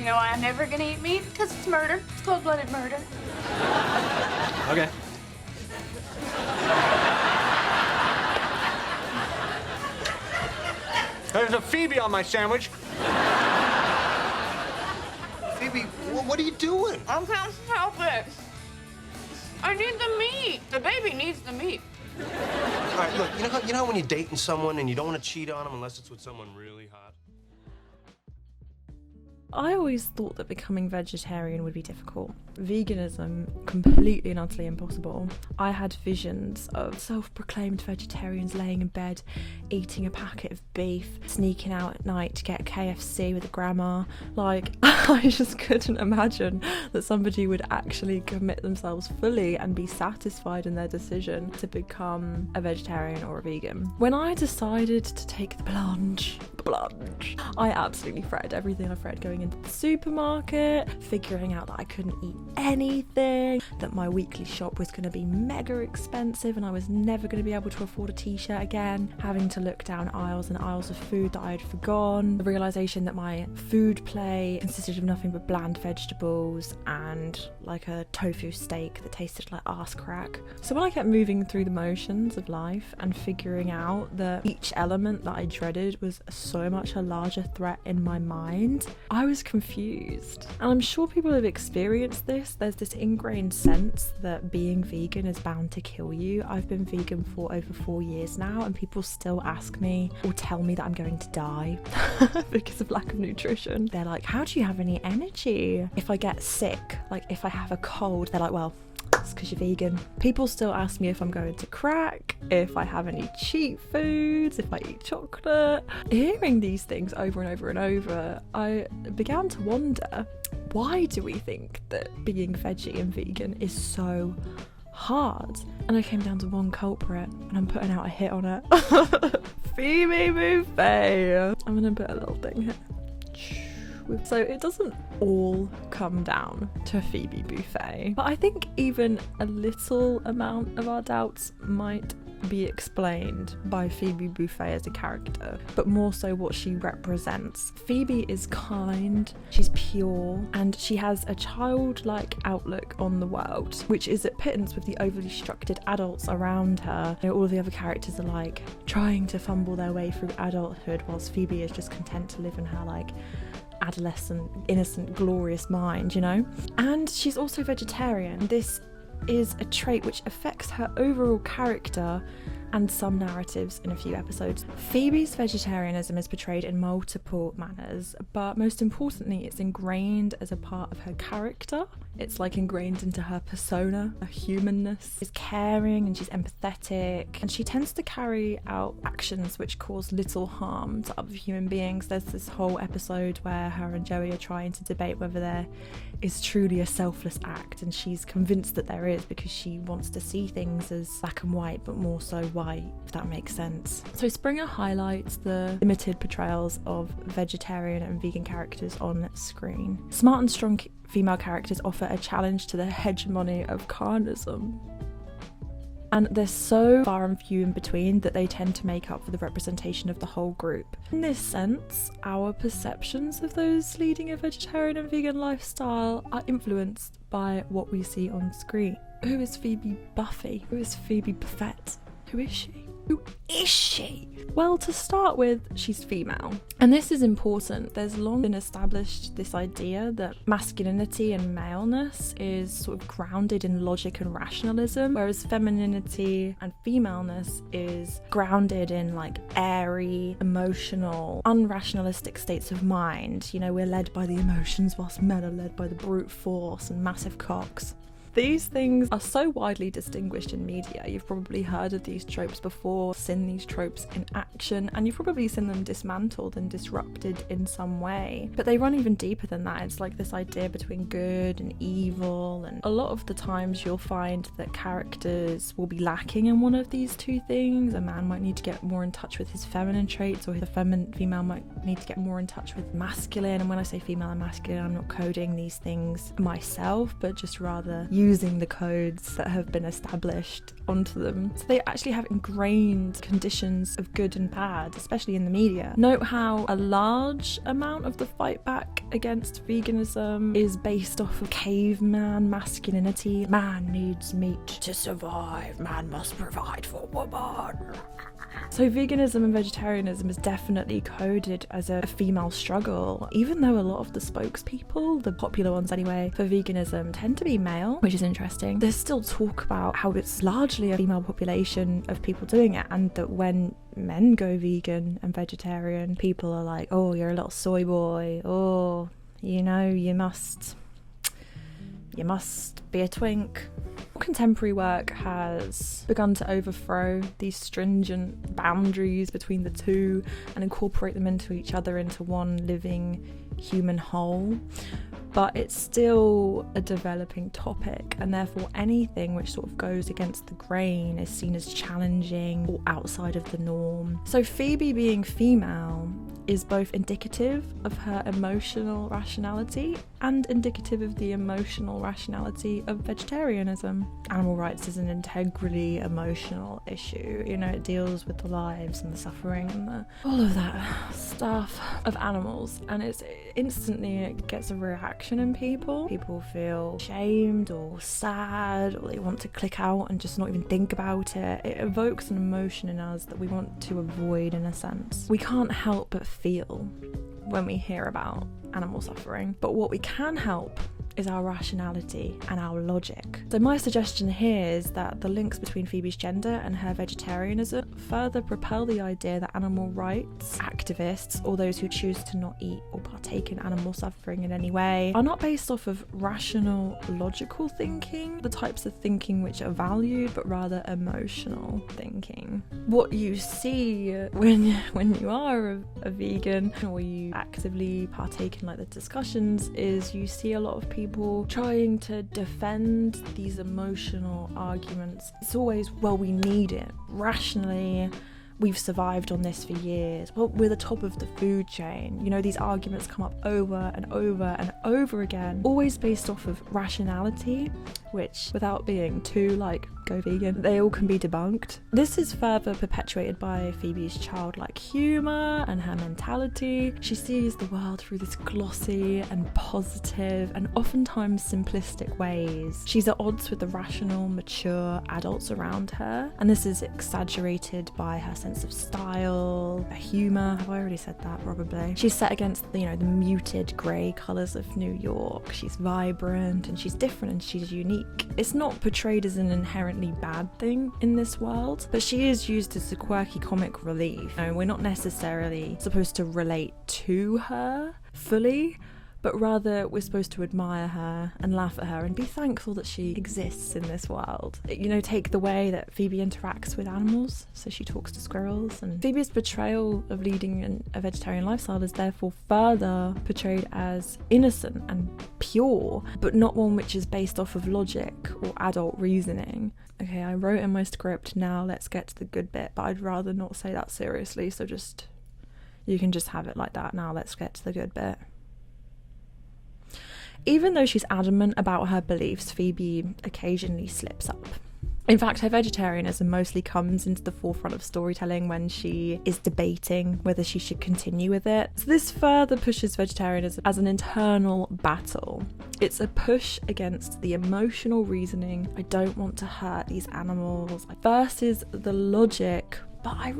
You know why I'm never gonna eat meat? Because it's murder. It's cold-blooded murder. Okay. There's a Phoebe on my sandwich. Phoebe, what are you doing? I can't help it. I need the meat. The baby needs the meat. All right, look, you know when you're dating someone and you don't want to cheat on them unless it's with someone really hot? I always thought that becoming vegetarian would be difficult. Veganism, completely and utterly impossible. I had visions of self-proclaimed vegetarians laying in bed, eating a packet of beef, sneaking out at night to get a KFC with a grandma. Like, I just couldn't imagine that somebody would actually commit themselves fully and be satisfied in their decision to become a vegetarian or a vegan. When I decided to take the plunge, I absolutely fretted everything I've read going into the supermarket, figuring out that I couldn't eat anything, that my weekly shop was going to be mega expensive and I was never going to be able to afford a t-shirt again, having to look down aisles and aisles of food that I had forgone, the realisation that my food plate consisted of nothing but bland vegetables and like a tofu steak that tasted like arse crack. So when I kept moving through the motions of life and figuring out that each element that I dreaded was so much a larger threat in my mind, I was confused. And I'm sure people have experienced this. There's this ingrained sense that being vegan is bound to kill you. I've been vegan for over 4 years now and people still ask me or tell me that I'm going to die because of lack of nutrition. They're like, how do you have any energy? If I get sick, like if I have a cold, they're like, well, it's because you're vegan. People still ask me if I'm going to crack, if I have any cheat foods, if I eat chocolate. Hearing these things over and over and over, I began to wonder, why do we think that being veggie and vegan is so hard? And I came down to one culprit, and I'm putting out a hit on it. Phoebe Buffay. I'm gonna put a little thing here. So it doesn't all come down to Phoebe Buffay, but I think even a little amount of our doubts might be explained by Phoebe Buffay as a character, but more so what she represents. Phoebe is kind, she's pure, and she has a childlike outlook on the world, which is at pittance with the overly structured adults around her. You know, all of the other characters are like trying to fumble their way through adulthood, whilst Phoebe is just content to live in her like adolescent, innocent, glorious mind, you know? And she's also vegetarian. This is a trait which affects her overall character and some narratives in a few episodes. Phoebe's vegetarianism is portrayed in multiple manners, but most importantly, it's ingrained as a part of her character. It's like ingrained into her persona, her humanness. She's caring and she's empathetic, and she tends to carry out actions which cause little harm to other human beings. There's this whole episode where her and Joey are trying to debate whether there is truly a selfless act, and she's convinced that there is because she wants to see things as black and white, but more so white, if that makes sense. So Springer highlights the limited portrayals of vegetarian and vegan characters on screen. Smart and strong female characters offer a challenge to the hegemony of carnism. And they're so far and few in between that they tend to make up for the representation of the whole group. In this sense, our perceptions of those leading a vegetarian and vegan lifestyle are influenced by what we see on screen. Who is Phoebe Buffay? Who is Phoebe Buffett? Who is she? Who is she? Well, to start with, she's female. And this is important. There's long been established this idea that masculinity and maleness is sort of grounded in logic and rationalism, whereas femininity and femaleness is grounded in like airy, emotional, unrationalistic states of mind. You know, we're led by the emotions whilst men are led by the brute force and massive cocks. These things are so widely distinguished in media. You've probably heard of these tropes before, seen these tropes in action, and you've probably seen them dismantled and disrupted in some way. But they run even deeper than that. It's like this idea between good and evil, and a lot of the times you'll find that characters will be lacking in one of these two things. A man might need to get more in touch with his feminine traits, or the female might need to get more in touch with masculine. And when I say female and masculine, I'm not coding these things myself, but just rather using the codes that have been established onto them. So they actually have ingrained conditions of good and bad, especially in the media. Note how a large amount of the fight back against veganism is based off of caveman masculinity. Man needs meat to survive. Man must provide for woman. So veganism and vegetarianism is definitely coded as a female struggle, even though a lot of the spokespeople, the popular ones anyway, for veganism tend to be male, which is interesting. There's still talk about how it's largely a female population of people doing it, and that when men go vegan and vegetarian, people are like, oh, you're a little soy boy, oh, you know, you must be a twink. Contemporary work has begun to overthrow these stringent boundaries between the two and incorporate them into each other into one living human whole. But it's still a developing topic, and therefore anything which sort of goes against the grain is seen as challenging or outside of the norm. So Phoebe being female is both indicative of her emotional rationality and indicative of the emotional rationality of vegetarianism. Animal rights is an integrally emotional issue. You know, it deals with the lives and the suffering and all of that stuff of animals, and it gets a reaction in people. People feel shamed or sad, or they want to click out and just not even think about it. It evokes an emotion in us that we want to avoid, in a sense. We can't help but feel when we hear about animal suffering, but what we can help is our rationality and our logic. So my suggestion here is that the links between Phoebe's gender and her vegetarianism further propel the idea that animal rights activists, or those who choose to not eat or partake in animal suffering in any way, are not based off of rational, logical thinking, the types of thinking which are valued, but rather emotional thinking. What you see when you are a vegan, or you actively partake in like the discussions, is you see a lot of people trying to defend these emotional arguments. It's always, well, we need it. Rationally, we've survived on this for years. Well, we're the top of the food chain. You know, these arguments come up over and over and over again, always based off of rationality, which, without being too like go vegan, they all can be debunked. This is further perpetuated by Phoebe's childlike humour and her mentality. She sees the world through this glossy and positive and oftentimes simplistic ways. She's at odds with the rational, mature adults around her, and this is exaggerated by her sense of style, her humour. Have I already said that? Probably. She's set against, you know, the muted grey colours of New York. She's vibrant and she's different and she's unique. It's not portrayed as an inherently bad thing in this world, but she is used as a quirky comic relief. You know, we're not necessarily supposed to relate to her fully, but rather we're supposed to admire her and laugh at her and be thankful that she exists in this world. You know, take the way that Phoebe interacts with animals, so she talks to squirrels, and Phoebe's portrayal of leading a vegetarian lifestyle is therefore further portrayed as innocent and pure, but not one which is based off of logic or adult reasoning. Okay, I wrote in my script, now let's get to the good bit, but I'd rather not say that seriously, so you can just have it like that. Now let's get to the good bit. Even though she's adamant about her beliefs, Phoebe occasionally slips up. In fact, her vegetarianism mostly comes into the forefront of storytelling when she is debating whether she should continue with it. So this further pushes vegetarianism as an internal battle. It's a push against the emotional reasoning, I don't want to hurt these animals, versus the logic, but I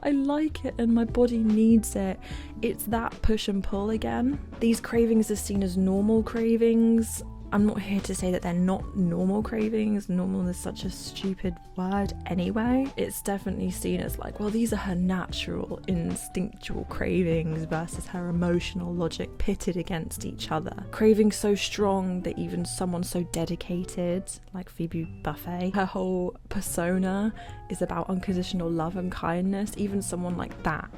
like it and my body needs it. It's that push and pull again. These cravings are seen as normal cravings. I'm not here to say that they're not normal cravings. Normal is such a stupid word anyway. It's definitely seen as like, well, these are her natural, instinctual cravings versus her emotional logic pitted against each other. Cravings so strong that even someone so dedicated, like Phoebe Buffay, her whole persona is about unconditional love and kindness. Even someone like that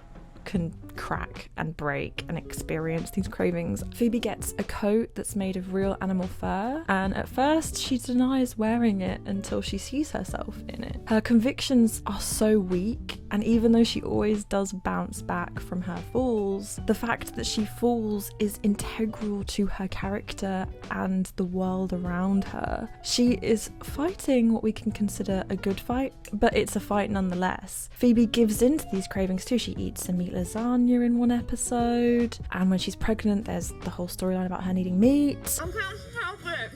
can crack and break and experience these cravings. Phoebe gets a coat that's made of real animal fur, and at first she denies wearing it until she sees herself in it. Her convictions are so weak, and even though she always does bounce back from her falls, the fact that she falls is integral to her character and the world around her. She is fighting what we can consider a good fight, but it's a fight nonetheless. Phoebe gives in to these cravings too. She eats a meat lasagna in one episode, and when she's pregnant there's the whole storyline about her needing meat. I can't help it.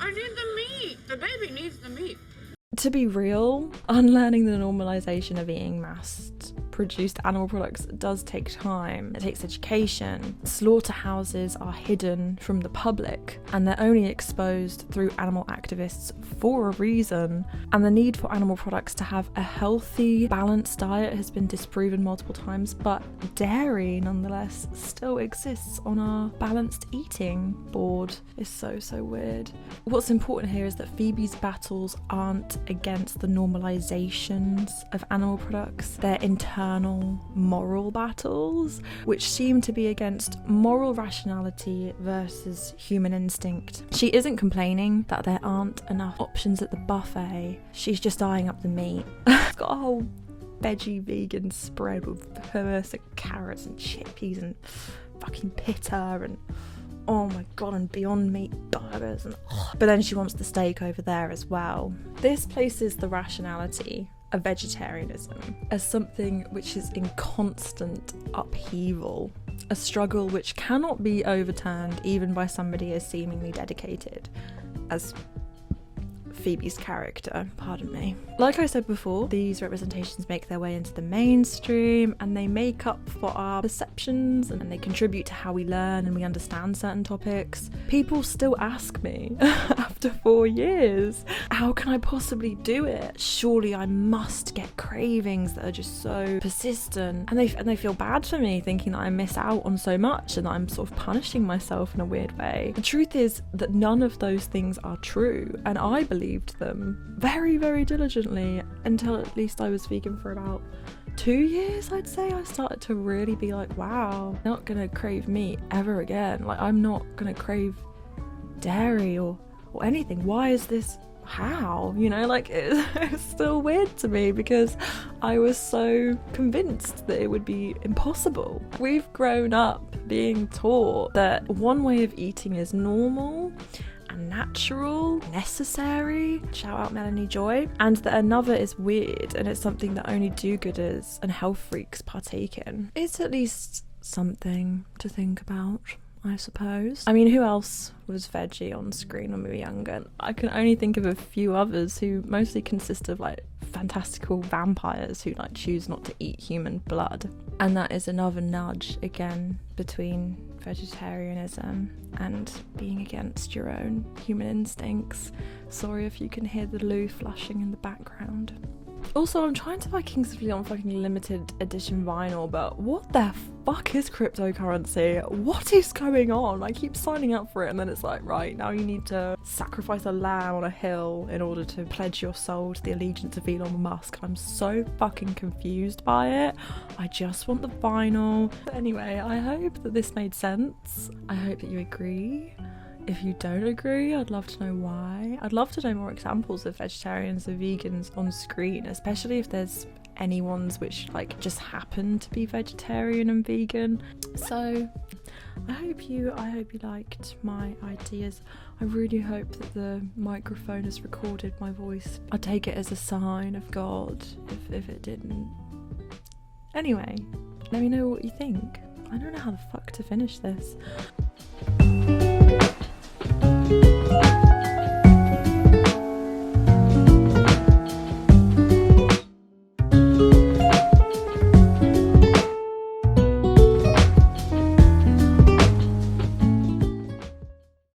I need the meat. The baby needs the meat. To be real, unlearning the normalization of eating mass-produced animal products does take time. It takes education. Slaughterhouses are hidden from the public, and they're only exposed through animal activists for a reason. And the need for animal products to have a healthy, balanced diet has been disproven multiple times, but dairy, nonetheless, still exists on our balanced eating board. It's so weird. What's important here is that Phoebe's battles aren't against the normalizations of animal products. They're internal moral battles, which seem to be against moral rationality versus human instinct. She isn't complaining that there aren't enough options at the buffet. She's just eyeing up the meat. It's got a whole veggie vegan spread with hummus and carrots and chickpeas and fucking pitta and oh my god, and Beyond Meat burgers, and but then she wants the steak over there as well. This places the rationality of vegetarianism as something which is in constant upheaval, a struggle which cannot be overturned even by somebody as seemingly dedicated as Phoebe's character, pardon me. Like I said before, these representations make their way into the mainstream, and they make up for our perceptions, and they contribute to how we learn and we understand certain topics. People still ask me after 4 years, how can I possibly do it? Surely I must get cravings that are just so persistent, and they feel bad for me, thinking that I miss out on so much and that I'm sort of punishing myself in a weird way. The truth is that none of those things are true, and I believed them very diligently until at least I was vegan for about 2 years, I'd say. I started to really be like, wow, I'm not gonna crave meat ever again. Like, I'm not gonna crave dairy or anything. Why is this? How? You know, like, it's still weird to me because I was so convinced that it would be impossible. We've grown up being taught that one way of eating is normal and natural, necessary, shout out Melanie Joy, and that another is weird and it's something that only do-gooders and health freaks partake in. It's at least something to think about, I suppose. I mean, who else was veggie on screen when we were younger? I can only think of a few others who mostly consist of like fantastical vampires who like choose not to eat human blood. And that is another nudge again between vegetarianism and being against your own human instincts. Sorry if you can hear the loo flushing in the background. Also, I'm trying to buy Kings of Leon fucking limited edition vinyl, but what the fuck is cryptocurrency? What is going on? I keep signing up for it and then it's like, right, now you need to sacrifice a lamb on a hill in order to pledge your soul to the allegiance of Elon Musk. I'm so fucking confused by it. I just want the vinyl. But anyway, I hope that this made sense. I hope that you agree. If you don't agree, I'd love to know why. I'd love to know more examples of vegetarians or vegans on screen, especially if there's any ones which like just happen to be vegetarian and vegan. So I hope you liked my ideas. I really hope that the microphone has recorded my voice. I take it as a sign of God if it didn't. Anyway, let me know what you think. I don't know how the fuck to finish this.